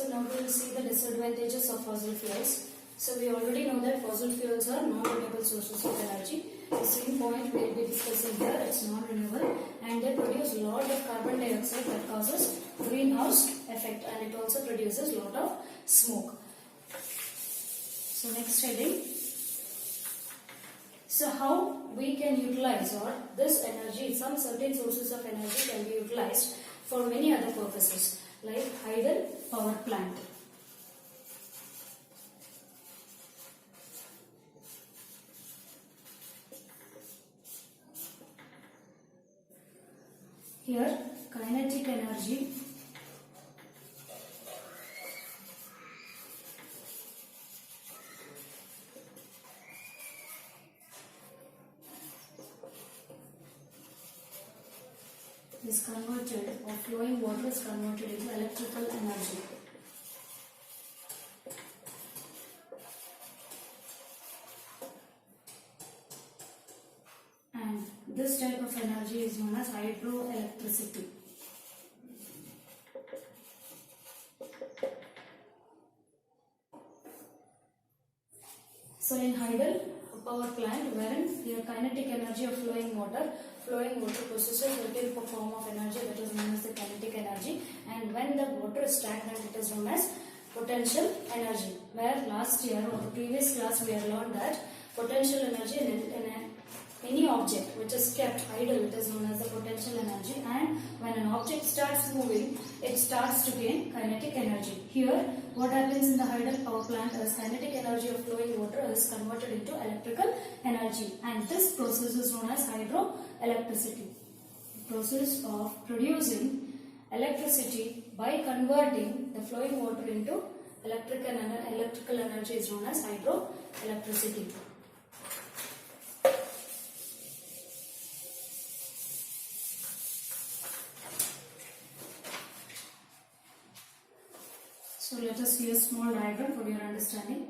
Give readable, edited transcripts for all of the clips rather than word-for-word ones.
So now we will see the disadvantages of fossil fuels. So we already know that fossil fuels are non-renewable sources of energy. The same point we will be discussing here, it's non-renewable and they produce a lot of carbon dioxide that causes greenhouse effect, and it also produces a lot of smoke. So next heading. So how we can utilize or this energy, some certain sources of energy can be utilized for many other purposes like hydel power plant. Here kinetic energy is converted, or flowing water is converted into electrical energy. And this type of energy is known as hydroelectricity. So in hydel power plant, wherein your kinetic energy of flowing water possesses a certain form of energy that is known as the kinetic energy, and when the water is stagnant it is known as potential energy. Where last year or the previous class we have learned that potential energy in any object which is kept idle, it is known as the potential energy, and when an object starts moving it starts to gain kinetic energy. Here what happens in the hydel power plant is kinetic energy of flowing water is converted into electrical energy, and this process is known as hydroelectricity. The process of producing electricity by converting the flowing water into electrical energy is known as hydroelectricity. So let us see a small diagram for your understanding.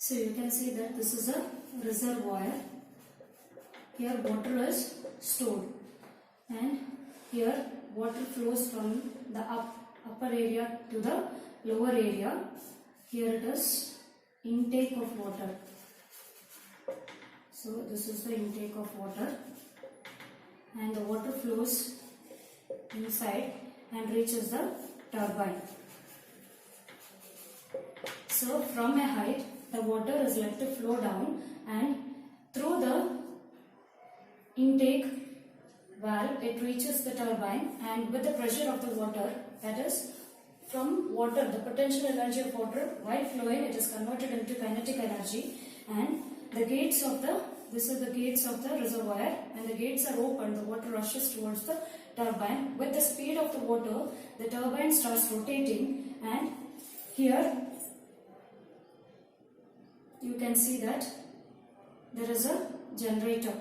So you can see that this is a reservoir. here water is stored, and here water flows from the upper area to the lower area. Here it is intake of water. So this is the intake of water, and the water flows inside and reaches the turbine. So from a height, the water is let to flow down, and through the intake valve it reaches the turbine, and with the pressure of the water, that is from water, the potential energy of water while flowing, it is converted into kinetic energy, and the gates of the, this is the gates of the reservoir, and the gates are open, the water rushes towards the turbine. With the speed of the water, the turbine starts rotating, and here you can see that there is a generator.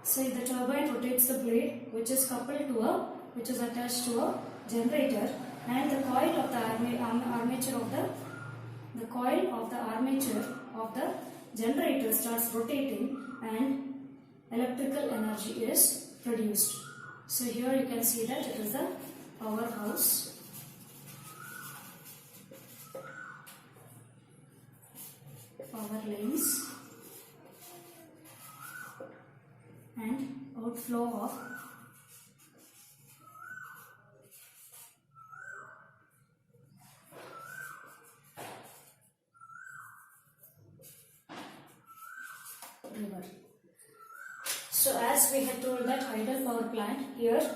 So the turbine rotates the blade, which is coupled to a, which is attached to a generator, and the coil of the armature of the coil of the armature of the generator starts rotating, and electrical energy is produced. So here you can see that it is the powerhouse. Power lines and outflow of river. So as we had told that hydel power plant, here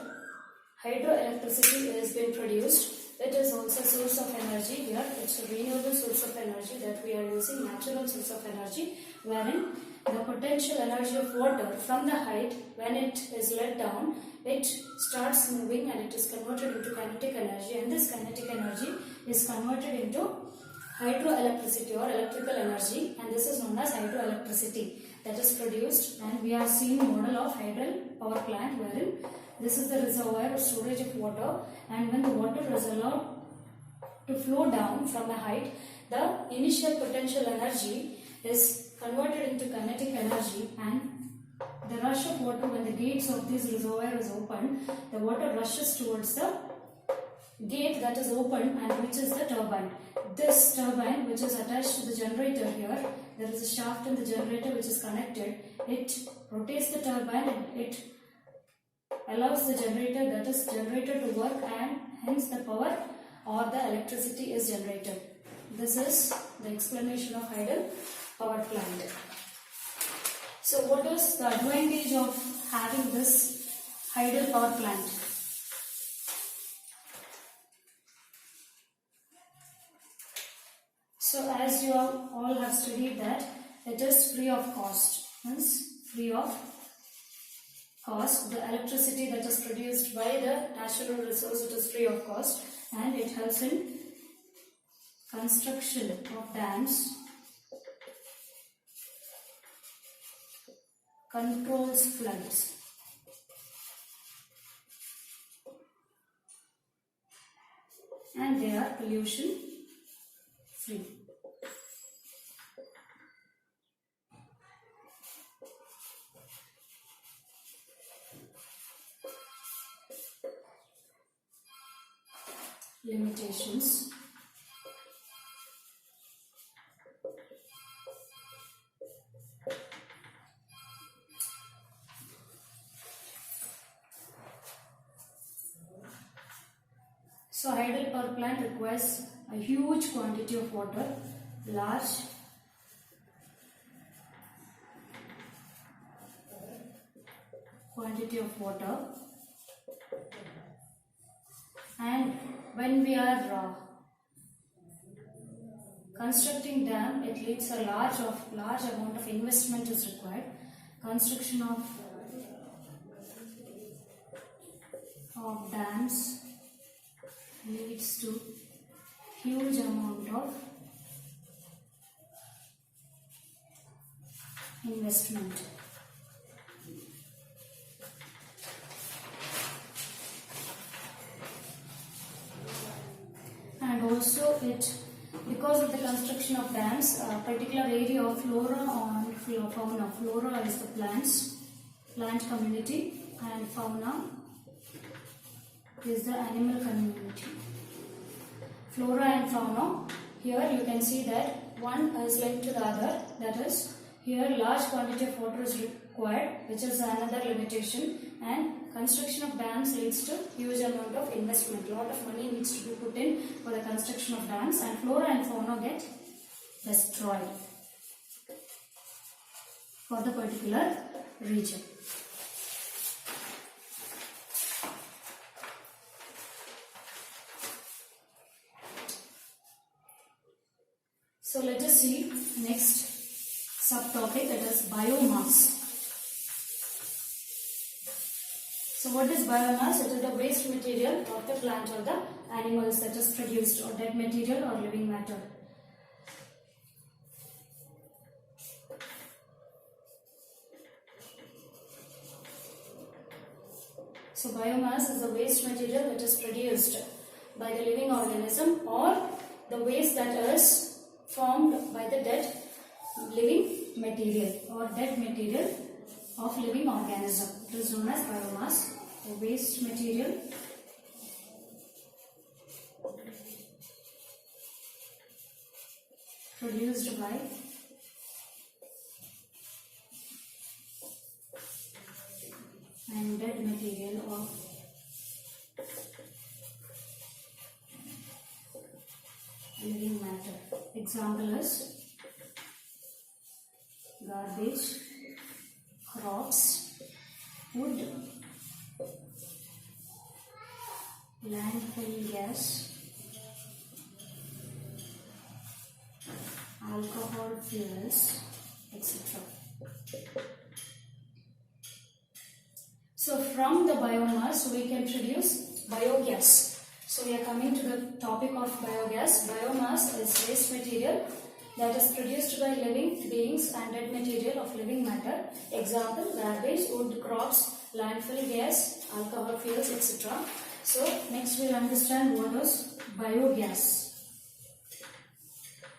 hydroelectricity has been produced. It is also a source of energy. Here it's a renewable source of energy that we are using, natural source of energy, wherein the potential energy of water from the height, when it is let down, it starts moving and it is converted into kinetic energy, and this kinetic energy is converted into hydroelectricity or electrical energy, and this is known as hydroelectricity that is produced. And we are seeing model of hydel power plant, wherein this is the reservoir or storage of water, and when the water is allowed to flow down from a height, the initial potential energy is converted into kinetic energy, and the rush of water, when the gates of this reservoir is opened, the water rushes towards the gate that is open and reaches the turbine. This turbine, which is attached to the generator here, there is a shaft in the generator which is connected. It rotates the turbine and it allows the generator, that is generator, to work, and hence the power or the electricity is generated. This is the explanation of hydel power plant. So what is the advantage of having this hydel power plant? So as you all have studied that it is free of cost. Means free of cost. The electricity that is produced by the natural resource, it is free of cost, and it helps in construction of dams, controls floods, and they are pollution free. Limitations. So hydel power plant requires a huge quantity of water, large quantity of water, and when we are constructing dam, it leads a large amount of investment is required. Construction of dams leads to huge amount of investment. And also it because of the construction of dams, a particular area of flora and fauna. Flora is the plant community, and fauna is the animal community. Flora and fauna, here you can see that one is linked to the other, that is, here large quantity of water is required, which is another limitation, and construction of dams leads to huge amount of investment. Lot of money needs to be put in for the construction of dams, and flora and fauna get destroyed for the particular region. So let us see next subtopic, that is biomass. So what is biomass? It is the waste material of the plant or the animals that is produced, or dead material or living matter. So biomass is the waste material that is produced by the living organism, or the waste that is formed by the dead living material or dead material of living organism. It is known as biomass, the waste material produced by and dead material of living matter. Example is garbage, crops, wood, landfill gas, alcohol, fuels, etc. So from the biomass we can produce biogas. So we are coming to the topic of biogas. Biomass is waste material that is produced by living beings and dead material of living matter. Example, garbage, wood, crops, landfill gas, alcohol, fuels, etc. So next we will understand what is biogas.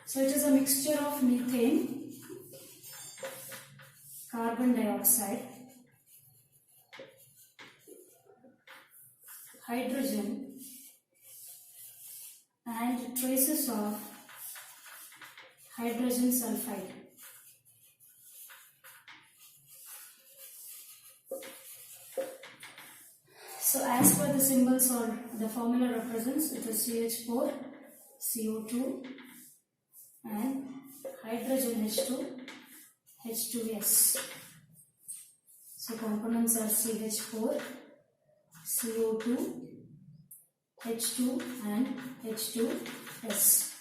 So it is a mixture of methane, carbon dioxide, hydrogen, and traces of hydrogen sulfide. So as per the symbols or the formula represents, it is CH4, CO2 and hydrogen H2, H2S. So components are CH4, CO2, H2 and H2S.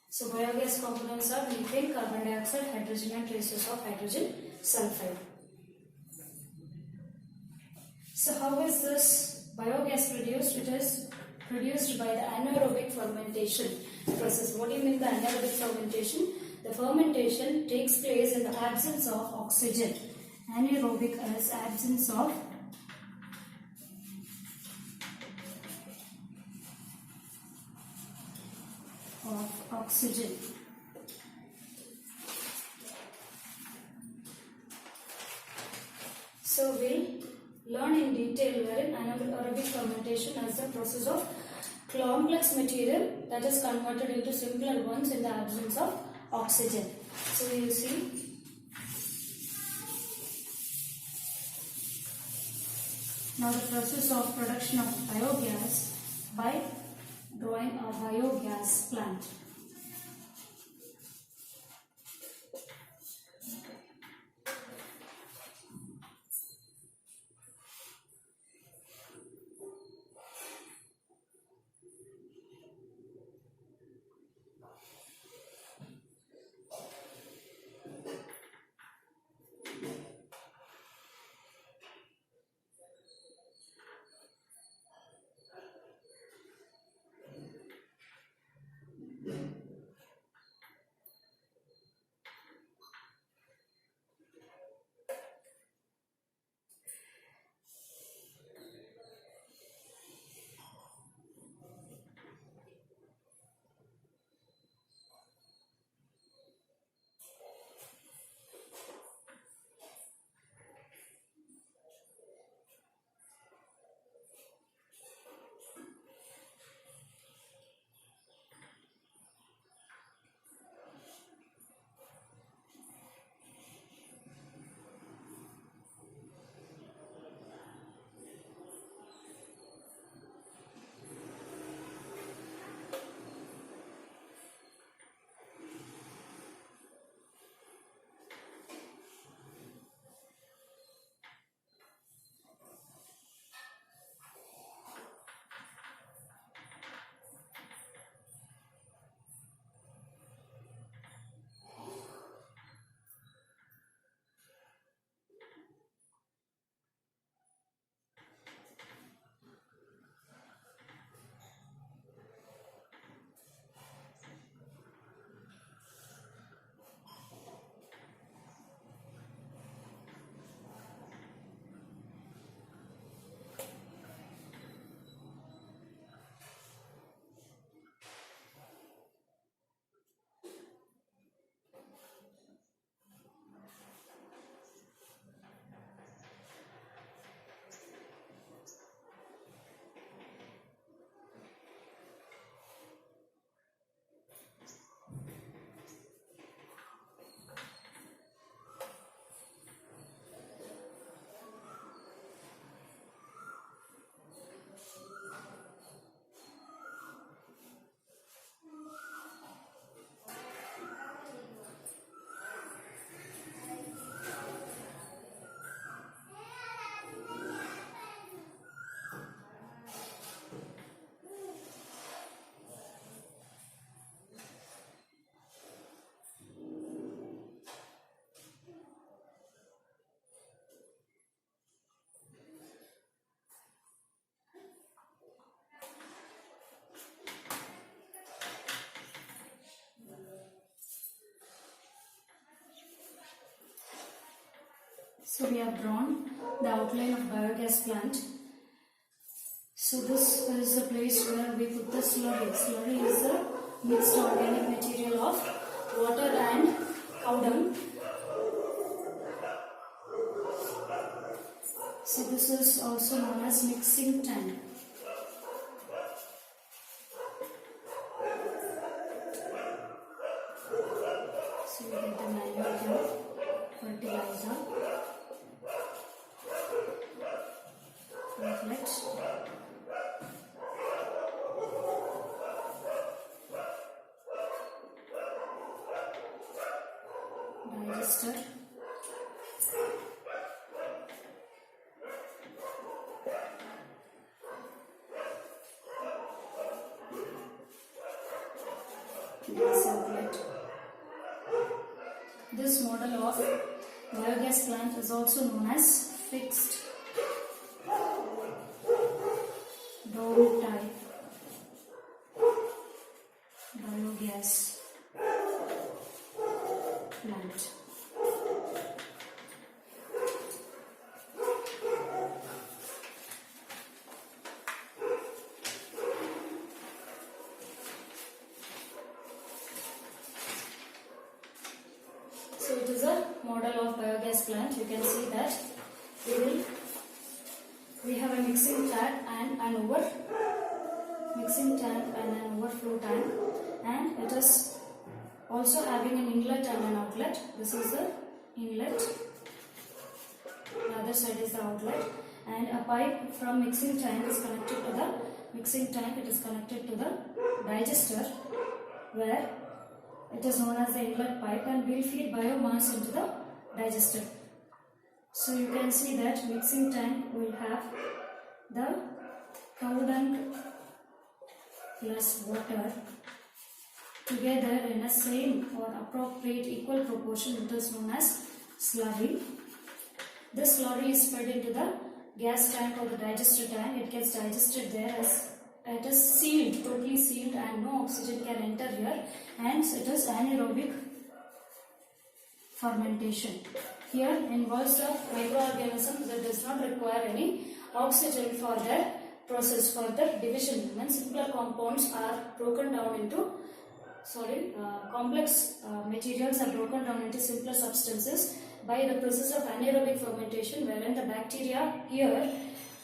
So biogas components are methane, carbon dioxide, hydrogen and traces of hydrogen sulfide. So how is this biogas produced? It is produced by the anaerobic fermentation process. What do you mean by anaerobic fermentation? The fermentation takes place in the absence of oxygen. Anaerobic is absence of oxygen. So we'll learn in detail wherein anaerobic fermentation is the process of complex material that is converted into simpler ones in the absence of oxygen. So you see now the process of production of biogas by drawing a biogas plant. So we have drawn the outline of biogas plant. So this is the place where we put the slurry. Slurry is a mixed organic material of water and cow dung. So this is also known as mixing tank. So we get the manure here, fertilizer, outlet, digester, gas outlet. This model of biogas plant is also known as fixed dome type biogas plant. So it is a model of biogas plant. You can see that we have a mixing tank and an overflow tank, and it is also having an inlet and an outlet. This is the inlet, the other side is the outlet, and a pipe from mixing tank is connected to the mixing tank. It is connected to the digester, where it is known as the inlet pipe, and will feed biomass into the digester. So you can see that mixing tank will have the cow dung plus water together in a same or appropriate equal proportion. It is known as slurry. This slurry is fed into the gas tank or the digester tank. It gets digested there as it is sealed, totally sealed, and no oxygen can enter here. Hence, it is anaerobic fermentation. Here involves a microorganism that does not require any oxygen for their process, for the division. When simpler compounds are broken down into complex materials are broken down into simpler substances by the process of anaerobic fermentation, wherein the bacteria here,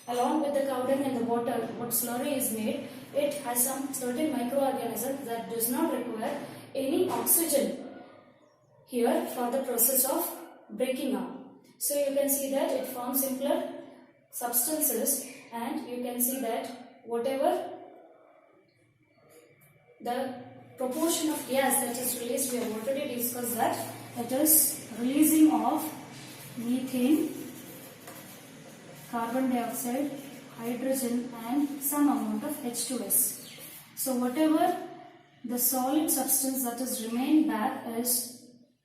along with the cow dung and the water, what slurry is made, it has some certain microorganisms that does not require any oxygen here for the process of breaking up. So you can see that it forms simpler substances, and you can see that whatever the proportion of gas that is released, we have already discussed that it is releasing of methane, carbon dioxide, hydrogen, and some amount of H2S. So whatever the solid substance that is remained back is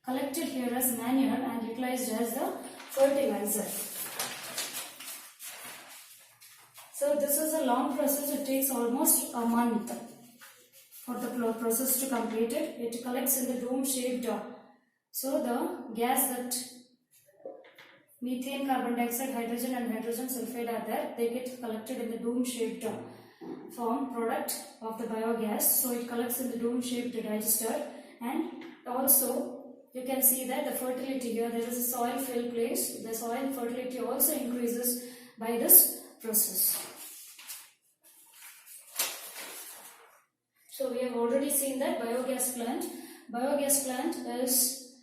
collected here as manure and utilized as the fertilizer. So this is a long process. It takes almost a month for the process to complete it. It collects in the dome-shaped. So the gas that methane, carbon dioxide, hydrogen and hydrogen sulfide are there. They get collected in the dome-shaped form product of the biogas. So it collects in the dome-shaped digester, and also you can see that the fertility here, there is a soil fill place. The soil fertility also increases by this process. So we have already seen that biogas plant is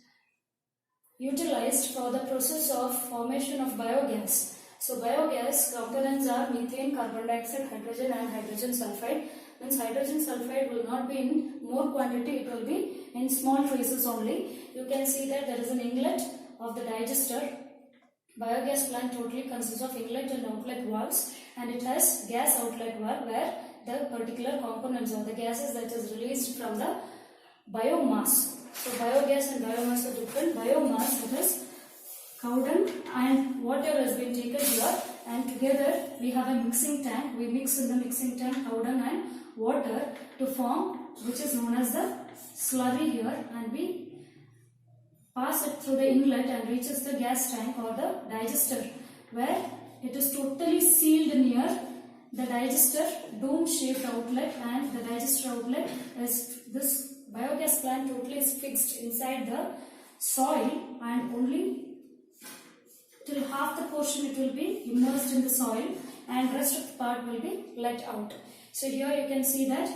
utilized for the process of formation of biogas. So biogas components are methane, carbon dioxide, hydrogen and hydrogen sulfide. Means hydrogen sulfide will not be in more quantity, it will be in small traces only. You can see that there is an inlet of the digester. Biogas plant totally consists of inlet and outlet valves, and it has gas outlet valve where the particular components or the gases that is released from the biomass. So biogas and biomass are different. Biomass, that is cow dung and water has been taken here, and together we have a mixing tank. We mix in the mixing tank cow dung and water to form, which is known as the slurry here, and we pass it through the inlet and reaches the gas tank or the digester, where it is totally sealed near the digester dome shaped outlet, and the digester outlet is this biogas plant totally is fixed inside the soil, and only till half the portion it will be immersed in the soil and rest of the part will be let out. So here you can see that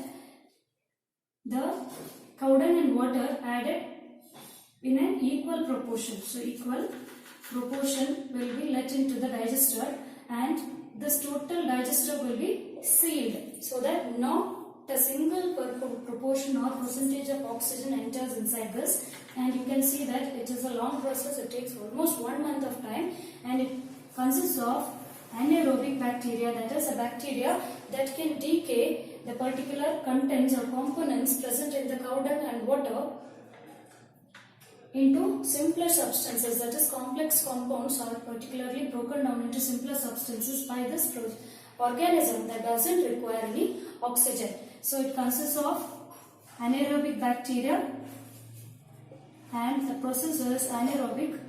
the cow dung and water added in an equal proportion. So equal proportion will be let into the digester, and this total digester will be sealed so that not a single proportion or percentage of oxygen enters inside this. And you can see that it is a long process. It takes almost 1 month of time, and it consists of anaerobic bacteria, that is a bacteria that can decay the particular contents or components present in the cow dung and water into simpler substances, that is complex compounds are particularly broken down into simpler substances by this organism that doesn't require any oxygen. So it consists of anaerobic bacteria, and the process is anaerobic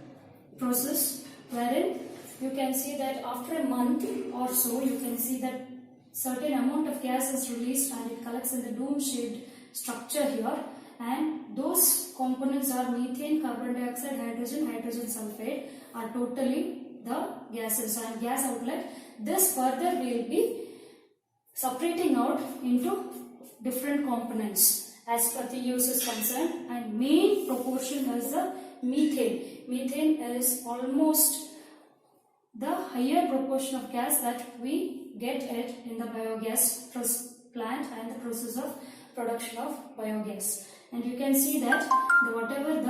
process, wherein you can see that after a month or so you can see that certain amount of gas is released and it collects in the dome shaped structure here, and those components are methane, carbon dioxide, hydrogen, hydrogen sulfate are totally the gases and gas outlet. This further will be separating out into different components as per the use is concerned, and main proportion is the methane. Methane is almost the higher proportion of gas that we get it in the biogas plant and the process of production of biogas. And you can see that whatever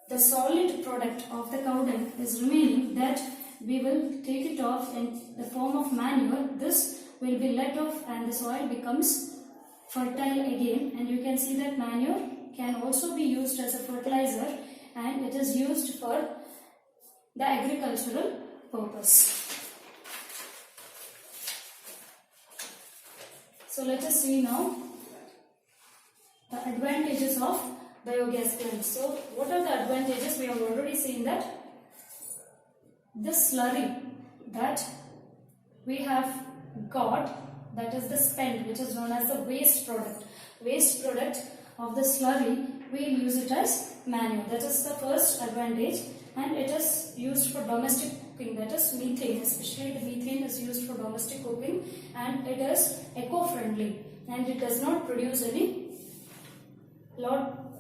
the solid product of the cow dung is remaining, that we will take it off in the form of manure. This will be let off and the soil becomes fertile again, and you can see that manure can also be used as a fertilizer, and it is used for the agricultural purpose. So let us see now the advantages of biogas plants. So what are the advantages? We have already seen that this slurry that we have got, that is the spent, which is known as the waste product. Waste product of the slurry, we will use it as manure. That is the first advantage, and it is used for domestic cooking, that is methane, especially the methane is used for domestic cooking, and it is eco-friendly, and it does not produce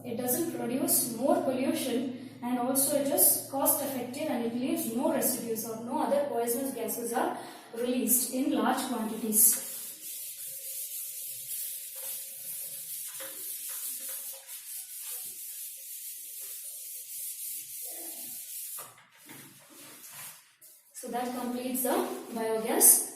it doesn't produce more pollution, and also it is cost effective, and it leaves no residues or no other poisonous gases are released in large quantities. So that completes the biogas